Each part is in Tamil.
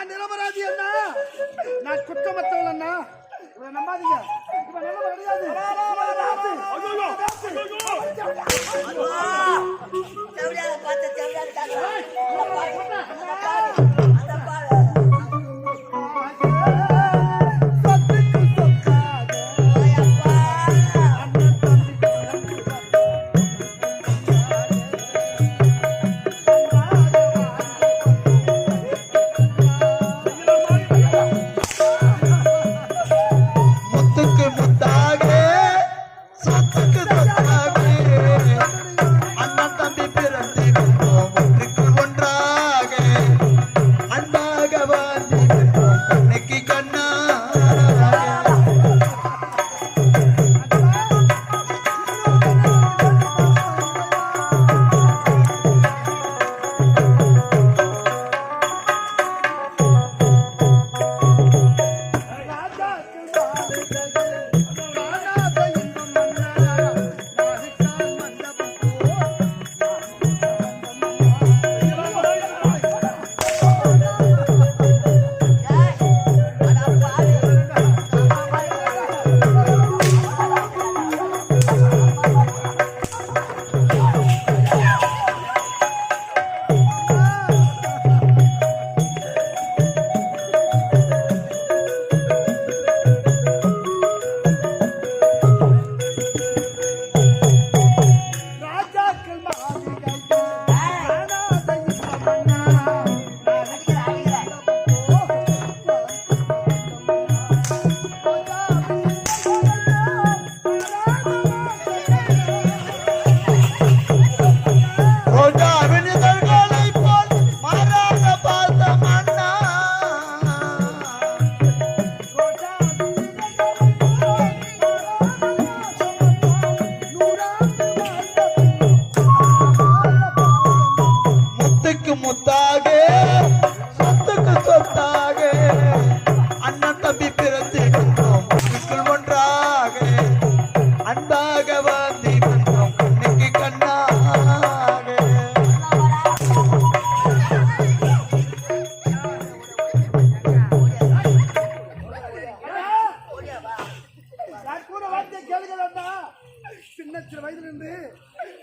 நான் நிரபராதி அண்ணா, நான் குற்றமற்றவள் அண்ணா. இவரை நம்பாதீங்க, இவன் நிலம கிடையாது.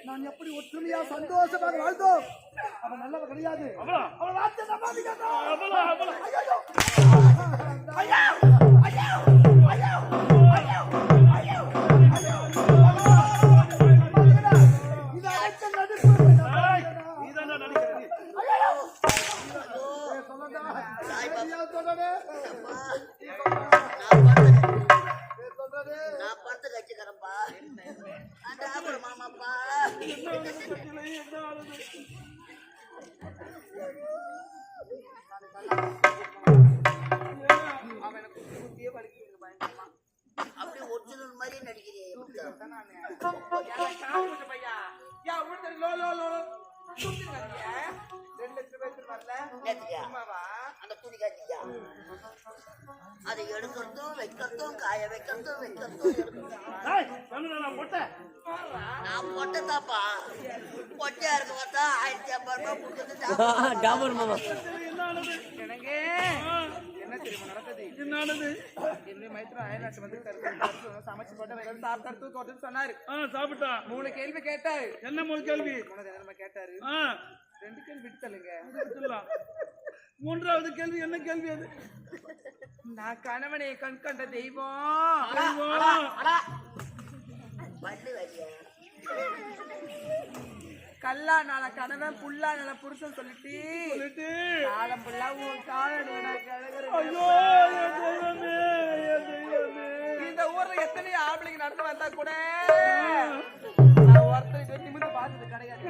நான் எப்படி ஒற்றுமையா சந்தோஷமாக வாழ்ந்தோம். அவன் நல்லவ கிடையாது. அவன் வார்த்தை நம்பாதீங்க. அப்படியே ஒரிஜினல் மாதிரி நடிக்கிறேன். அந்த துணி காட்டியா அதை எடுக்கிறதும் வைக்கிறதும் காய வைக்கிறதும் நான் பொட்டத்தாப்பா பொட்டையா இருக்க பார்த்தா 1500 கொடுக்குறது. என்ன தெரியுமா நடக்குது? என்னுடைய மைத்திரம் அயல்நாட்டு வந்து சமைச்சு போட்டு சாப்பிட்டு சொன்னாரு. சாப்பிட்டா 3 கேள்வி கேட்டாரு. என்ன 3 கேள்வி கேட்டாரு? 2 கேள்வி விட்டுத்தலுங்க. 3வது கேள்வி என்ன கேள்வி? அது நான் கணவனை கண் கண்ட தெய்வம். கல்லா நாள கணவன் புல்லா நாள புருஷன் சொல்லிட்டு காலம் புல்லா உன் காலம். இந்த ஊர்ல எத்தனை ஆம்பளைங்க நடந்து வந்தா கூட நான் ஒருத்தர் நிமிர்ந்து பார்த்தது கிடையாது.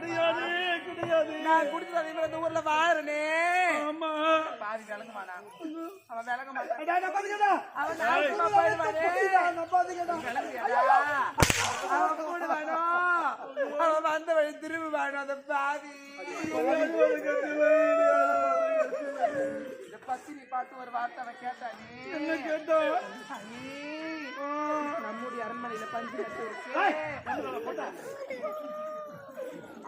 நான் குடிச்சது இந்த ஊர்ல வாழறனே. பாதி விளங்குமானா? அவன் விளங்க மாட்டான். அவன் அவன் கூட வேணும். அவன் வந்த வழி திரும்பி வேணும். அந்த பாதி பத்தினி பார்த்து ஒரு வார்த்தை அவன் கேட்டானே. என்ன கேட்டா? நம்முடைய அரண்மனையில பஞ்சு மெத்தை இருக்கு.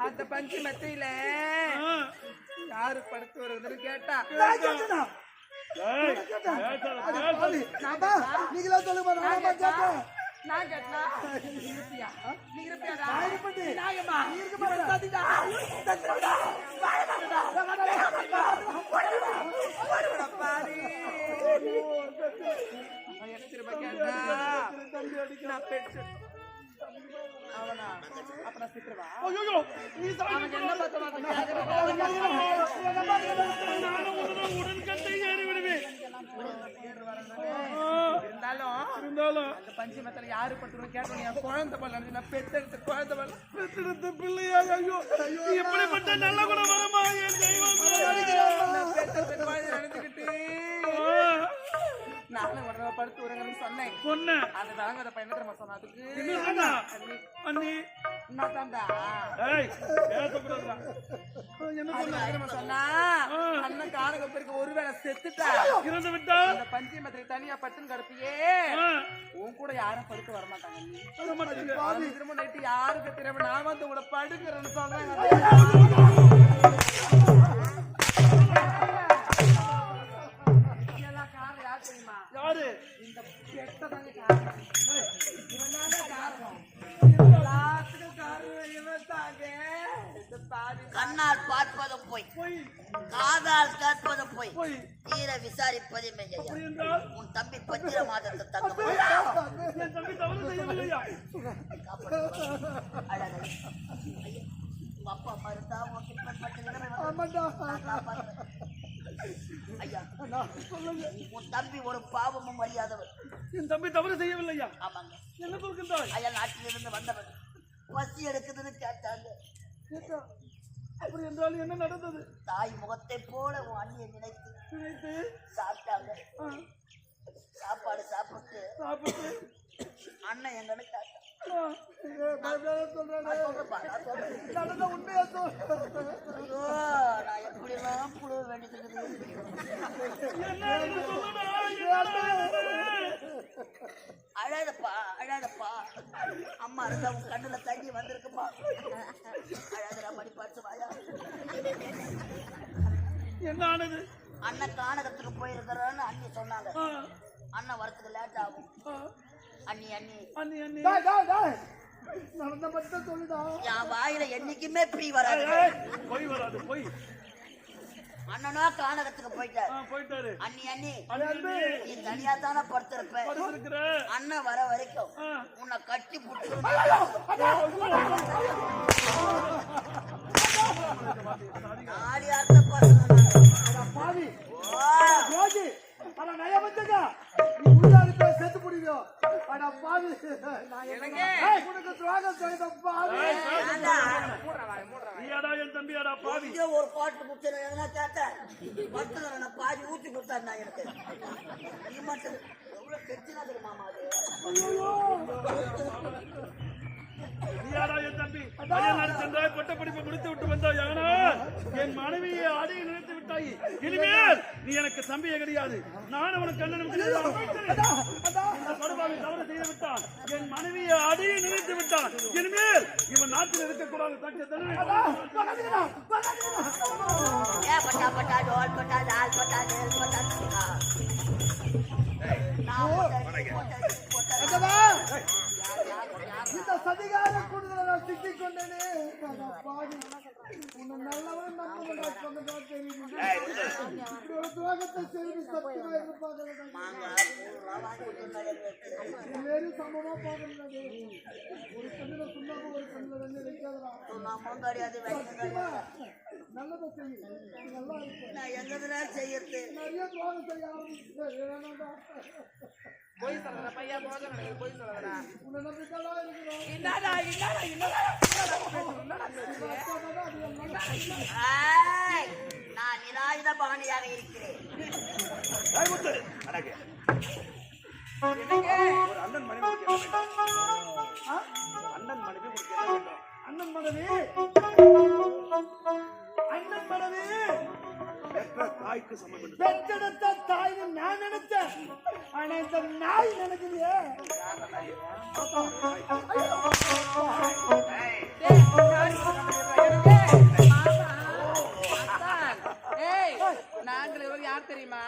அந்த பஞ்சு மெத்தையில யாரு படுத்து வருதுன்னு கேட்டா நீங்களா சொல்லுங்க நான் கேட்டா நீ இருப்பியா நீ இருப்பியாடா நான் இருப்பேன். நாயம்மா நீ இருக்க மாட்டடா. தந்திடா தந்திடா வாடா பாடி என்ன திரும்ப கேட்டா நான் பெற்று அவனா அப்ப நான் சித்திரவா ஐயோ நீ அவன் என்ன பார்த்து பார்த்து கேட்கறேன் உடன் கட்டை ஏறி விடுவேன் இருந்தாலும் அந்த பஞ்சமத்துல யாரு பண்றோம் கேட்டோம் என் குழந்தை பல்ல நான் பெத்தெடுத்த குழந்தை பல்ல பெற்றெடுத்த பிள்ளையா ஐயோ இப்படிப்பட்ட நல்ல குணம் வருமா என் தெய்வம் நான் பெத்தெடுத்த குழந்தை நினைச்சுக்கிட்டு நானும் உடனே படுத்து உறங்கன்னு சொன்னேன் சொன்னேன் அந்த தாங்க அந்த பையன் தெரியுமா சொன்னா அதுக்கு என்ன சொன்னா அண்ணி நான் தாண்டா ஏய் பேசக்கூடாதுடா என்ன சொன்னா தெரியுமா சொன்னா அண்ணன் காணக பேருக்கு ஒருவேளை செத்துட்டா இறந்து விட்டா அந்த பஞ்சமத்துல தனியா பட்டுன்னு கிடப்பியே உன் கூட யாரும் படுக்க வர மாட்டாங்க நீ வர மாட்டாங்க. அது திரும்ப நைட்டு யாருக்கு தெரியாம நான் வந்து உங்களை படுக்கிறேன்னு சொல்றாங்க இதெல்லாம் காரணம் யார் தெரியுமா யாரு இந்த கெட்டதாங்க காரணம் இவன் தாங்க காரணம் எல்லாத்துக்கும் காரணம் இவன் தாங்க இந்த பாதி கண்ணால் பார்ப்பதும் போய் போய் காதால் கேட்பதும் போய் போய் தீர விசாரிப்பதே மெய்யா அப்படி என்றால் உன் தம்பி பத்திர மாதத்தை தங்க என் தம்பி தவறு செய்யவில்லையா அழகை உங்க அப்பா மருந்தா உனக்கு இப்படிப்பட்ட நிலைமை வந்து ஆமாண்டா நான் காப்பாத்துறேன். ஐயா உன் தம்பி ஒரு பாவமும் அறியாதவர் என் தம்பி தவறு செய்யவில்லையா ஆமாங்க என்ன சொல்கின்றாய் ஐயா நாட்டிலிருந்து வந்தவர் பசி எடுக்குதுன்னு கேட்டாங்க கேட்டா அப்படி என்றால் என்ன நடந்தது தாய் முகத்தை போல உன் அண்ணியை நினைத்து நினைத்து சாப்பிட்டாங்க சாப்பாடு சாப்பிட்டு சாப்பிட்டு அண்ணன் எங்கன்னு கேட்டான் சொல்றேன் நான் சொல்றேன்ப்பா, நான் சொல்றேன். நடந்த உண்மையா சொல் ஐயோ, நான் எப்படிலாம் புழுவ வேண்டியது என்ன என்று சொல்லுடா, என்ன? அழாதப்பா அழாதப்பா அம்மா இருந்தா உன் கண்ணுல தண்ணி வந்திருக்குப்பா அழாதரா மணி பார்த்து வாயா என்ன ஆனது அண்ணன் கானகத்துக்கு போயிருக்கிறான்னு அண்ணி சொன்னாங்க அண்ணன் வரத்துக்கு லேட் ஆகும் அண்ணி அண்ணி அண்ணி அண்ணி நடந்த மட்டும் சொல்லுடா என் வாயில என்னைக்குமே பீ வராது போய் வராது போய் அண்ணனா கானகத்துக்கு போயிட்டாரு போயிட்டாரு அண்ணி அண்ணி அண்ணி நீ தனியா தானே படுத்திருப்ப படுத்திருக்கிற அண்ணன் வர வரைக்கும் உன்னை கட்டி புட்டு நாலு அர்த்த பசங்க பாவி ஓ யோகி அட நய வந்துங்க நீ உள்ளாடி போய் செத்து புடிங்க அட பாவி நான் எனக்கு உனக்கு துரோகம் செய்த பாவி நீயாடா என் தம்பியாடா பாவி இங்கே ஒரு பாட்டு முடிச்சு எதனா கேட்டேன் பத்துல நான் பாதி ஊத்தி கொடுத்தாரு நான் எனக்கு நீ மட்டும் எவ்வளவு கெச்சினா தெரியுமா அது நீயாடா என் தம்பி அயல்நாடு சென்றாய் பட்ட படிப்பை முடித்து விட்டு வந்தாய் ஆனால் என் மனைவியை ஆடையை நினைத்து விட்டாய் இனிமேல் நீ எனக்கு தம்பியே கிடையாது நான் உனக்கு அண்ணனும் படுபாவை தவறு செய்து விட்டான் என் மனைவியை ஆடையை நினைத்து விட்டான் இனிமேல் இவன் நாட்டில் இருக்கக்கூடாது தக்க ஏ பட்டா பட்டா டோல் பட்டா டால் பட்டா நேல் பட்டா இந்த சதிகார கூடுதலை நான் சிக்கிக் கொண்டேனே பாவி உன்னை நல்லவன் நம்புவதா சொன்னதான் தெரியுது இப்படி ஒரு துரோகத்தை செய்து சத்தியமா வேறு சமமா போகிறது ஒரு கண்ணில சுண்ணாம ஒரு கண்ணில ரெண்டு வைக்காதடா நல்லதை செய்யும் நல்லா இருக்கு நான் எங்கதுனா செய்யறது நிறைய துரோகம் செய்ய ஆரம்பிச்சு போய் சொல்றேன் பையன் போதும் போய் சொல்றேன் உன்னை நம்பிக்கையா இருக்கிறோம் என்னடா நான் நிராயுத பாணியாக இருக்கிறேன் ஒரு அண்ணன் மனைவி அண்ணன் மனைவி அண்ணன் மனைவி அண்ணன் மனைவி பெற்ற தாய்க்கு சமம் பெற்றெடுத்த தாய்னு நான் நினைச்சேன் ஆனா இந்த நாய் நினைக்குது நாங்கள் இவர் யார் தெரியுமா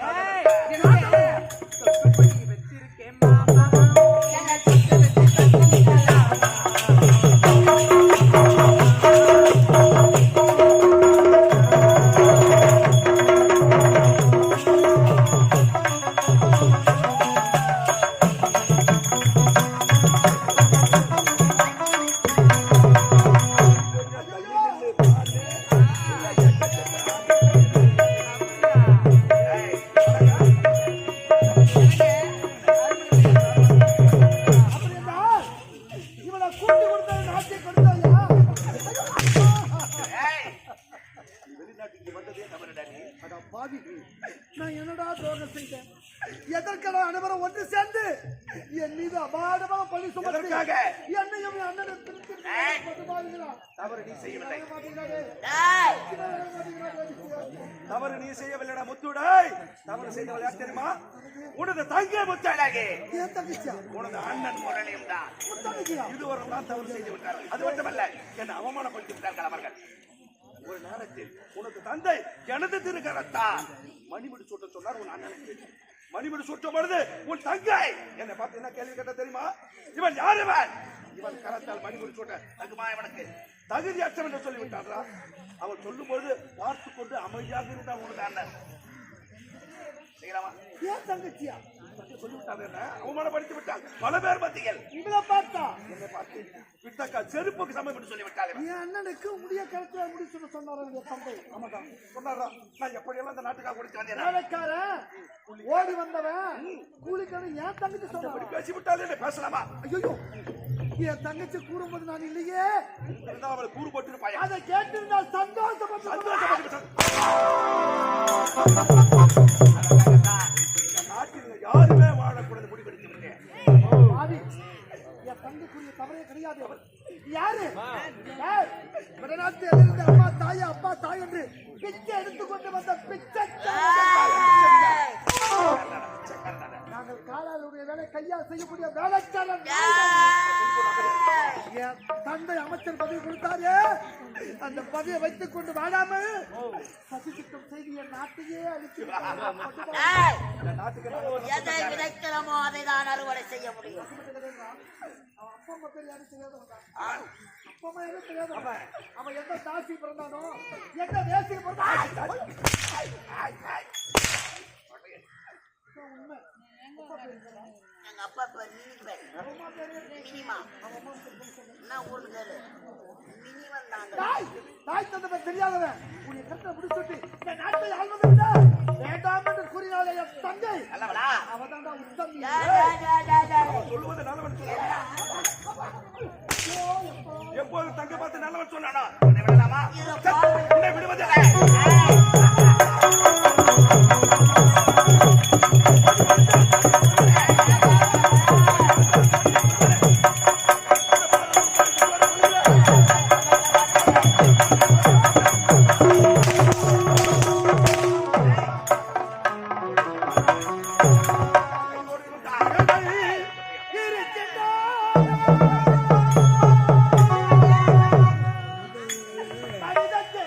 ஏய், என்னங்க? சொத்துப்படி வச்சிருக்கேன் மாமா. என்னை சொத்து வச்சு தந்துட்டாளா? இவனை கூட்டி கொடுத்தது நாட்டை கொடுத்தாயா? அட பாவி, நான் என்னடா துரோகம் செய்தேன்? எதற்கடா அனைவரும் ஒன்று சேர்ந்து என் மீது அபாரமாக பழி சுமத்தி என்னையும் என் அண்ணனும் திருப்பி பாருங்களா? தவறு நீ செய்யவில்லை. டேய், தவறு நீ செய்யவில்லைடா முத்துடாய். தவறு செய்தவள் யார் தெரியுமா? உனது தங்கை முத்தாளாகே. என் தங்கச்சியா? உனது அண்ணன் முரளியும் தான். உன் தங்கச்சியா? இதுவரை தான் தவறு செய்து விட்டார்கள். அது மட்டுமல்ல, என்னை அவமானப்படுத்தி விட்டார்கள் அவர்கள். ஒரு நேரத்தில் உனது தந்தை எனது திருக்கரத்தால் மணிமுடி சூட்ட சொன்னார் உன் அண்ணனுக்கு. மணிமுடி சூட்டும் பொழுது உன் தங்கை என்னை பார்த்து என்ன கேள்வி கேட்ட தெரியுமா? இவன் யார் இவன்? இவன் கரத்தால் மணிமுடி சூட்ட தகுமா இவனுக்கு தகுதியற்றம் என்று சொல்லிவிட்டாரா? அவன் சொல்லும் பொழுது பார்த்து கொண்டு அமைதியாக இருந்தான் உனது அண்ணன். செய்யலாமா? என் தங்கச்சியா? சொல்லிவிட்டாங்க, என்ன அவமானப்படுத்தி விட்டாங்க பல பேர் மத்தியில். இவளை பார்த்தா என்னை பார்த்து விட்டக்கா செருப்புக்கு சமம் என்று சொல்லிவிட்டாங்க. என் அண்ணனுக்கு முடிய கருத்துல முடி சொல்ல சொன்னாரா என் தந்தை? ஆமாதான் சொன்னாரா? நான் எப்படியெல்லாம் இந்த நாட்டுக்காக குடிச்சு வந்தேன். வேலைக்காரன் ஓடி வந்தவன் கூலிக்காரன் என் தங்கச்சி சொன்னான். பேசி விட்டாலே பேசலாமா? ஐயோ, என் தங்கச்சி கூறும்போது நான் இல்லையே. இருந்தாலும் அவளை கூறு போட்டு பாயா அதை கேட்டிருந்தா சந்தோஷப்பட்டு நாட்டில் யாருமே வாழக்கூடாது முடிவெடுத்து விட்டேன். ஆதி, என் தங்கைக்குரிய தவறே கிடையாது. யாரு? ஏய், வடநாட்டு எதிர்த்து அம்மா தாயா அப்பா தாய் என்று பிச்சை எடுத்துக்கொண்டு வந்த பிச்சை. நாங்கள் காலாளுடைய வேலை கையால் செய்யக்கூடிய வேலைக்காரன். என் தந்தை அமைச்சர் பதவி கொடுத்தாரு. அந்த பதவியை வைத்துக் கொண்டு வாழாமல் சதித்திட்டம் செய்து என் நாட்டையே அழிச்சு டேய், இந்த நாட்டுக்கு எதை விதைக்கிறோமோ அதை தான் அறுவடை செய்ய முடியும். அவன் அப்பா அம்மா பேர் யாரும் தெரியாதவன். அப்பா அம்மா என்ன தெரியாதவன். அவன் எந்த தாசி பிறந்தானோ எந்த தேசிய பிறந்தானோ உண்மை. எங்க அப்பா பேர் மினிமா. என்ன ஊருக்கு பேரு? மினிமம் தாங்க. தாய் தந்தை பேர் தெரியாதவன் உன்னை கட்ட முடிச்சுட்டு இந்த நாட்டை ஆள்வதில்லை வேண்டாம் என்று கூறினாலே என் தங்கை அல்லவடா? அவதான்டா உத்தமி. சொல்லுவது நல்லவன் எப்போது தங்க பார்த்து நல்லவன் சொன்னானா? விடலாமா? உன்னை விடுவதில்லை. மனிதத்தை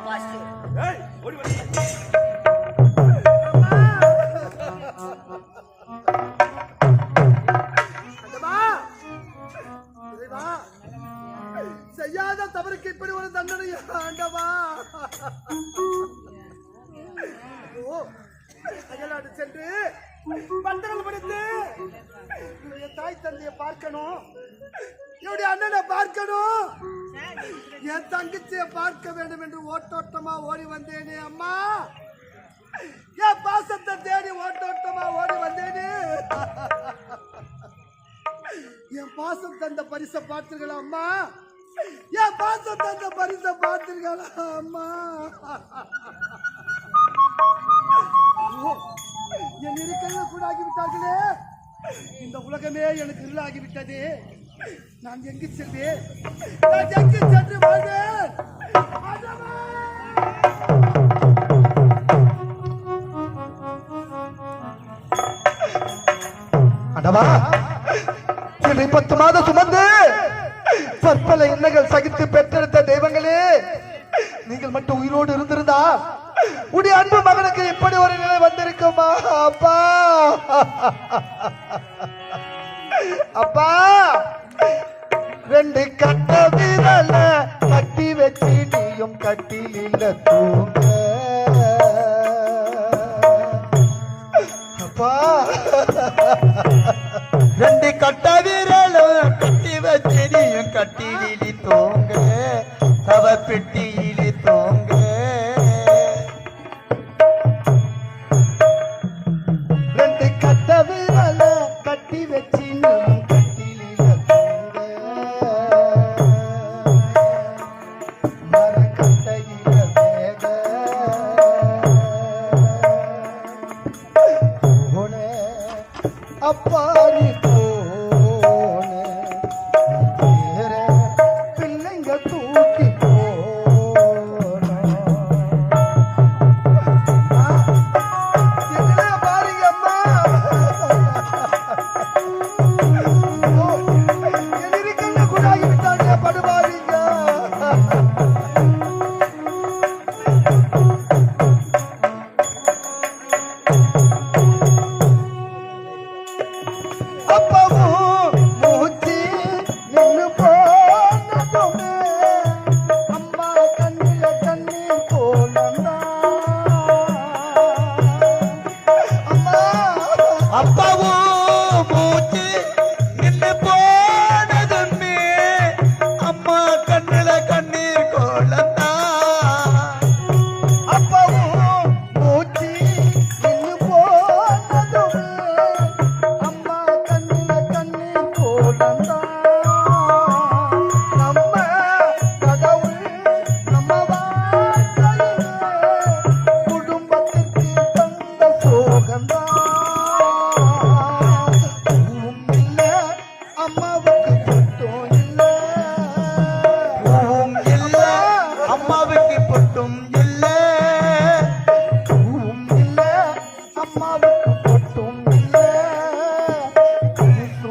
பாசிட்டிவ். ஏய் ஓடி வா. செய்யாத தவறுக்கு இப்படி ஒரு தண்டனை ஆண்டவா. அயலாடு சென்று பத்திரம் படித்து என்னுடைய தாய் தந்தையை பார்க்கணும், என்னுடைய அண்ணனை பார்க்கணும், என் தங்கச்சியை பார்க்க வேண்டும் என்று ஓட்டோட்டமா ஓடி வந்தேனே அம்மா. என் பாசத்தை தேடி ஓட்டோட்டமா ஓடி வந்தேனே. என் பாசம் தந்த பரிசை பார்த்தீர்களா அம்மா? என் பாசம் தந்த பரிசை பார்த்தீர்களா அம்மா? என் இருக்கையில கூட ஆகிவிட்டார்களே. இந்த உலகமே எனக்கு இருளாகிவிட்டது. நான் எங்கு செல்வேன்? நான் எங்கு சென்று வாழ்வேன்? அடவா, என்னை 10 மாதம் சுமந்து பற்பல எண்ணங்கள் சகித்து பெற்றெடுத்த தெய்வங்களே, நீங்கள் மட்டும் உயிரோடு இருந்திருந்தா உடைய அன்பு மகனுக்கு இப்படி ஒரு நிலை வந்திருக்குமா அப்பா? அப்பா, 2 கட்ட விரல கட்டி வச்சு நீயும் கட்டிலில் தூங்க அப்பா. 2 கட்ட விரலும் கட்டி வச்சு நீயும் கட்டிலில் தூங்க, தவ பெட்டியிலே தூங்க. 2 கட்ட விரல கட்டி வச்சு நீயும் கட்டிலில் தூங்க, மரக்கட்டையில வேக போனே அப்பா. நீ போன வேற பிள்ளைங்க தூக்கி பாருங்க அம்மா. எதிர்கண்ண கூட ஆகிவிட்டாங்க படுபாவீங்க. அப்பவும் மூச்சு நின்னு போனதுமே அம்மா கண்ணில கண்ணீர் போனந்தா அம்மா. அப்பவும் மூச்சு நின்னு போனதுமே அம்மா கண்ணில கண்ணீர் கோலந்தா. அப்பவும் மூச்சு நின்னு போனதுமே அம்மா கண்ணில கண்ணீர் கோலந்தா. நம்ம கடவுள் நம்ம வாழ்க்கையிலே குடும்பத்துக்கு தந்த சோகந்தா. இல்ல அம்மாவுக்கு பொட்டும் இல்ல, இல்ல அம்மாவுக்கு பொட்டும் இல்ல, இல்ல அம்மாவுக்கு பொட்டும் இல்ல.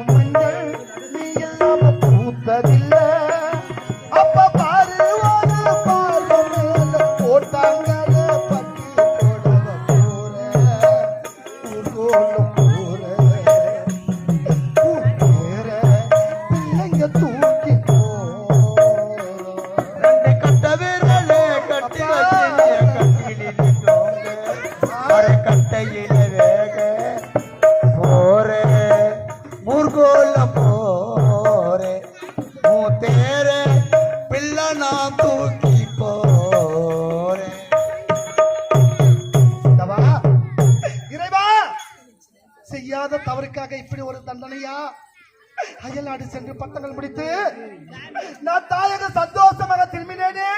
மஞ்சள் நீ இல்லாம பூத்ததில்ல. அப்ப பாரு ஒரு பார்வை மேல போட்டாங்களே பட்டி போடவ போற ஊர்கோலம் போற ஊர் பிள்ளைங்க தூக்கி போறோம். 2 கட்ட விரலே கட்டி வச்சு கட்டிலில் தூங்க, மரக்கட்டையில வேக போறே ஊர்கோலம் போறே மூத்தேரே பிள்ளை நான் தூக்கி போறேன். இறைவா, செய்யாத தவறுக்காக இப்படி ஒரு தண்டனையா? அயல்நாடு சென்று பட்டங்கள் முடித்து நான் தாயக சந்தோஷமாக திரும்பினேனே.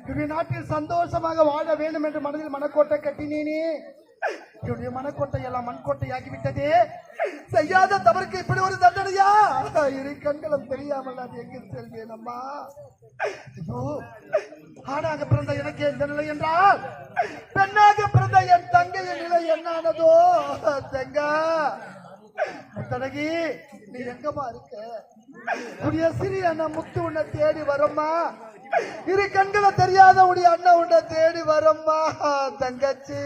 என்னுடைய நாட்டில் சந்தோஷமாக வாழ வேண்டும் என்று மனதில் மனக்கோட்டை கட்டினேனே. என்னுடைய மனக்கோட்டை எல்லாம் மண்கோட்டையாகிவிட்டதே. செய்யாத தவறுக்கு இப்படி ஒரு தண்டனையா? இரு கண்களும் தெரியாமல் அது எங்கே செல்வேன் அம்மா. ஐயோ, ஆணாக பிறந்த எனக்கு இந்த நிலை என்றால் பெண்ணாக பிறந்த என் தங்கையின் நிலை என்னானதோ? தங்கா தனகி, நீ எங்கம்மா இருக்க? உடைய சிறிய அண்ணா முத்து உன்னை தேடி வரம்மா. இரு கண்களை தெரியாத உடைய அண்ணன் உன்னை தேடி வரம்மா தங்கச்சி.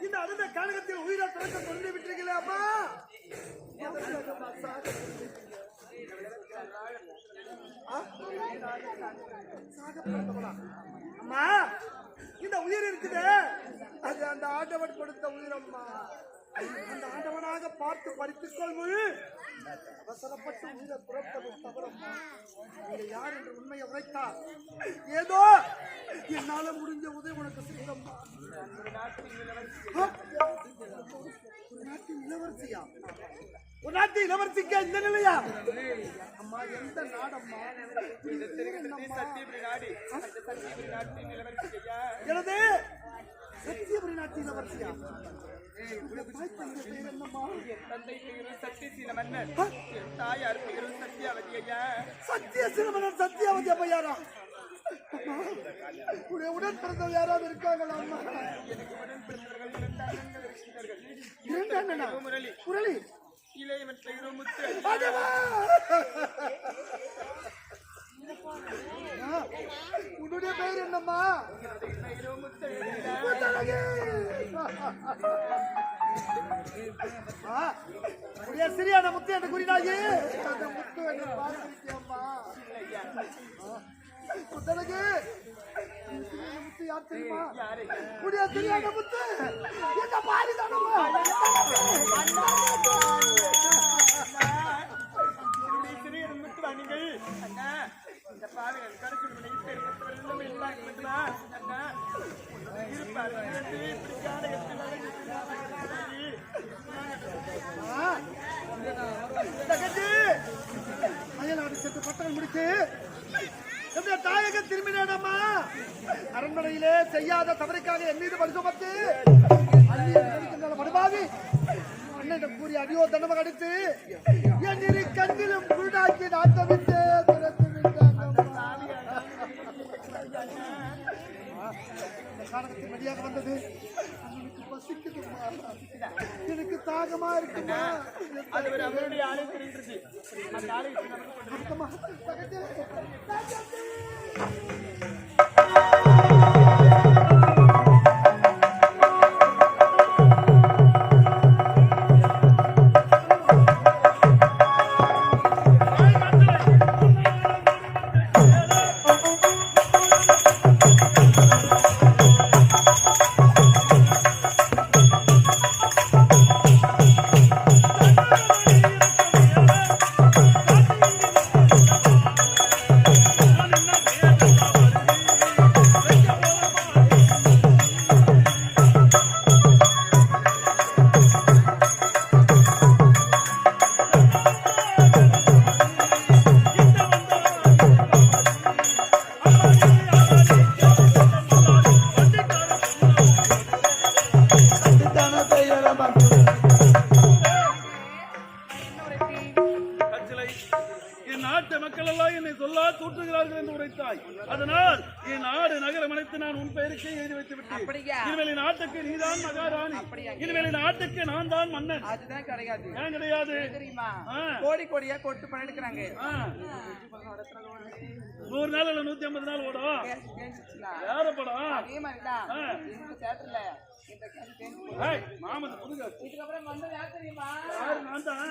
இந்த அடுத்த காலகத்தில் உயிரை துறக்க கொண்டு விட்டீங்களே அம்மா. அம்மா இந்த உயிர் இருக்குது, அது அந்த ஆண்டவன் கொடுத்த உயிரம்மா. அந்த ஆண்டவனாக பார்த்து பறித்துக் கொள்வது அவசரப்பட்டு உயிரை புறப்பது தவறம்மா. நீங்க யார் என்று உண்மையை உரைத்தார் ஏதோ என்னால முடிஞ்ச உதவி உனக்கு செய்யறம்மா. ஒரு நாட்டின் இளவரசியா? ஒரு நாட்டு இளவரசிக்கா இந்த நிலையா? அம்மா எந்த நாடம்மா? எனது சத்தியபுரி நாட்டு இளவரசியா? சத்தியசீலமன்னன் சத்தியாவதி அப்பையாரா? உடன் பிறந்தவர் யாராவது இருக்காங்களா அம்மா? இரண்டு அண்ணனா? முரளி உன்னுடைய பெயர் என்னம்மா? சரியான முத்து என்று கூறினாயே, அந்த முத்து என்று பார்த்திருக்கேம்மா. முத்தழகு முத்து யார் தெரியுமா? உடைய தெரியாத முத்து எங்க பாரிதானம்மா. அயல்நாடு சென்று பட்டங்கள் முடித்து தாயக திரும்பினேடம்மா. அரண்மனையிலே செய்யாத தவறுக்காக என் மீது பரிசோபத்து படுபாவி அண்ணன் கூறிய அடியோ தண்டமாக அடித்து என் இரு கண்ணிலும் குருடாக்கி நாட்டமிட்டு திறத்து காரணத்தின் வழியாக வந்தது. எனக்கு பசிக்குதுமா, எனக்கு தாகமா இருக்குமா. அதனால் என் நாடு நகரம் அனைத்து நான் உன் பெயருக்கே எழுதி வைத்து விட்டேன். இனிமேல் நாட்டுக்கு நீதான் மகாராணி, இனிமேல் நாட்டுக்கு நான் தான் மன்னன். அதுதான் கிடையாது. ஏன் கிடையாது தெரியுமா? கோடி கோடியா கொட்டு பண்ணி எடுக்கிறாங்க. 100 நாள் இல்ல 150 நாள் ஓடும். யார படம்? அதே மாதிரிதான் இந்த தியேட்டர்ல இந்த கேஸ் மாமன் புதுங்க. இதுக்கப்புறம் வந்து யார் தெரியுமா? யாரு? நான் தான்.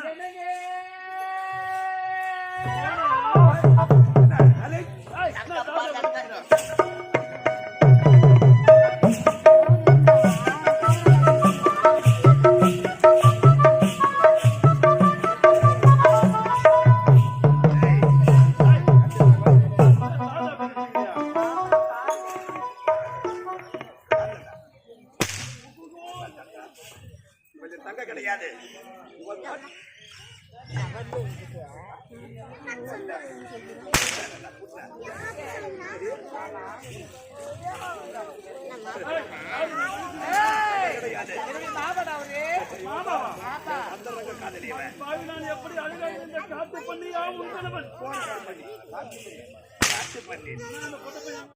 தங்க கிடையாது. அந்த ரக காதலியவன் நான் எப்படி அழகாக இந்த காத்து பண்ணியா உன் கணவன் காட்டு பண்ணி